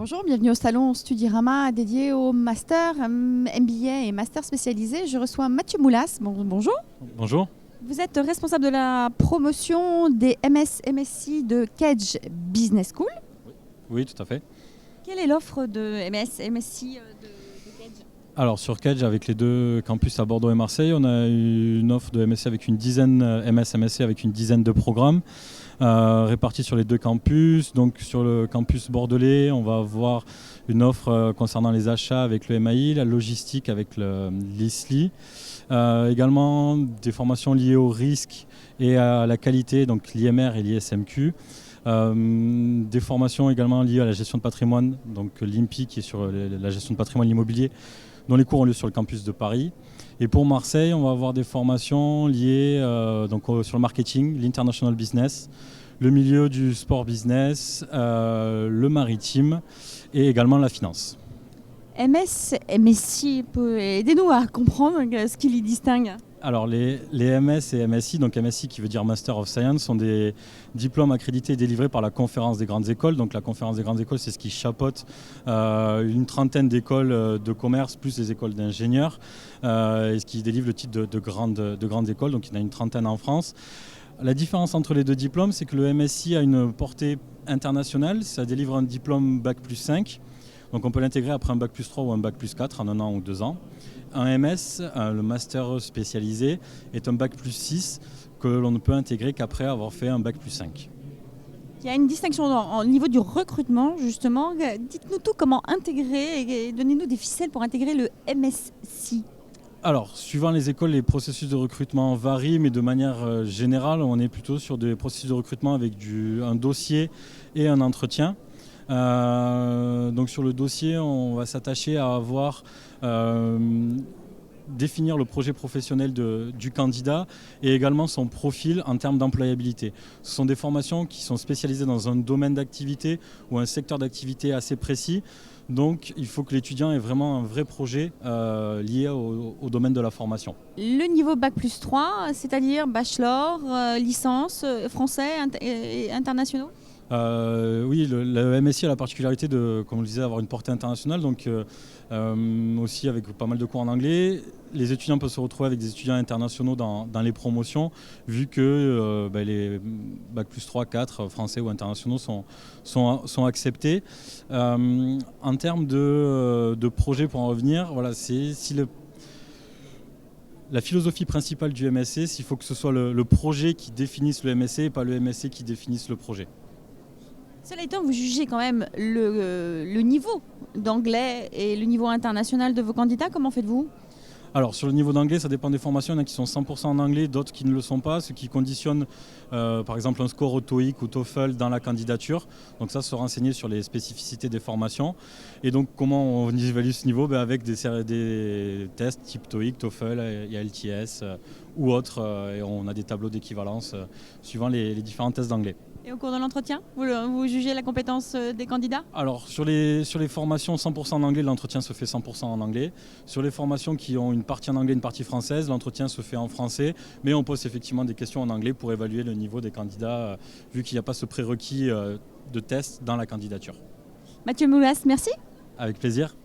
Bonjour, bienvenue au salon Studirama dédié au master MBA et master spécialisé. Je reçois Mathieu Moulas. Bonjour. Bonjour. Vous êtes responsable de la promotion des MS MSc de Kedge Business School. Oui, tout à fait. Quelle est l'offre de MS MSc de Kedge? Alors sur Kedge, avec les deux campus à Bordeaux et Marseille, on a une offre de MSc avec une dizaine, MS-MSc avec une dizaine de programmes répartis sur les deux campus. Donc sur le campus bordelais, on va avoir une offre concernant les achats avec le MAI, la logistique avec l'ISLI. Également des formations liées au risque et à la qualité, donc l'IMR et l'ISMQ. Des formations également liées à la gestion de patrimoine, donc l'IMPI qui est sur la gestion de patrimoine immobilier, dont les cours ont lieu sur le campus de Paris. Et pour Marseille, on va avoir des formations liées sur le marketing, l'international business, le milieu du sport business, le maritime et également la finance. MS MSc, aidez-nous à comprendre ce qui les distingue. Alors les MS et MSI, donc MSI qui veut dire Master of Science, sont des diplômes accrédités et délivrés par la Conférence des grandes écoles. Donc la Conférence des grandes écoles, c'est ce qui chapeaute une trentaine d'écoles de commerce plus les écoles d'ingénieurs, et ce qui délivre le titre de grandes écoles. Donc il y en a une trentaine en France. La différence entre les deux diplômes, c'est que le MSI a une portée internationale. Ça délivre un diplôme Bac+5. Donc on peut l'intégrer après un Bac+3 ou un Bac+4 en 1 an ou 2 ans. Un MS, le master spécialisé, est un Bac+6 que l'on ne peut intégrer qu'après avoir fait un Bac+5. Il y a une distinction au niveau du recrutement, justement. Dites-nous tout, comment intégrer et donnez-nous des ficelles pour intégrer le MSc. Alors, suivant les écoles, les processus de recrutement varient, mais de manière générale, on est plutôt sur des processus de recrutement avec un dossier et un entretien. Donc sur le dossier, on va s'attacher à définir le projet professionnel du candidat et également son profil en termes d'employabilité. Ce sont des formations qui sont spécialisées dans un domaine d'activité ou un secteur d'activité assez précis. Donc il faut que l'étudiant ait vraiment un vrai projet lié au domaine de la formation. Le niveau Bac+3, c'est-à-dire bachelor, licence, français et internationaux? Oui, le MSI a la particularité de, comme je le disais, avoir une portée internationale, donc aussi avec pas mal de cours en anglais. Les étudiants peuvent se retrouver avec des étudiants internationaux dans les promotions, vu que les Bac+3, 4 français ou internationaux sont acceptés. En termes de projet, pour en revenir, voilà, la philosophie principale du MSC, c'est qu'il faut que ce soit le projet qui définisse le MSC et pas le MSC qui définisse le projet. Cela étant, vous jugez quand même le niveau d'anglais et le niveau international de vos candidats. Comment faites-vous? Alors sur le niveau d'anglais, ça dépend des formations. Il y en a qui sont 100% en anglais, d'autres qui ne le sont pas, ce qui conditionne par exemple un score au TOEIC ou TOEFL dans la candidature. Donc ça, se renseigner sur les spécificités des formations. Et donc comment on évalue ce niveau? Avec des tests type TOEIC, TOEFL, IELTS ou autres. Et on a des tableaux d'équivalence suivant les différents tests d'anglais. Et au cours de l'entretien, vous jugez la compétence des candidats? Alors sur les formations 100% en anglais, l'entretien se fait 100% en anglais. Sur les formations qui ont une partie en anglais et une partie française, l'entretien se fait en français. Mais on pose effectivement des questions en anglais pour évaluer le niveau des candidats, vu qu'il n'y a pas ce prérequis de test dans la candidature. Mathieu Moulas, merci. Avec plaisir.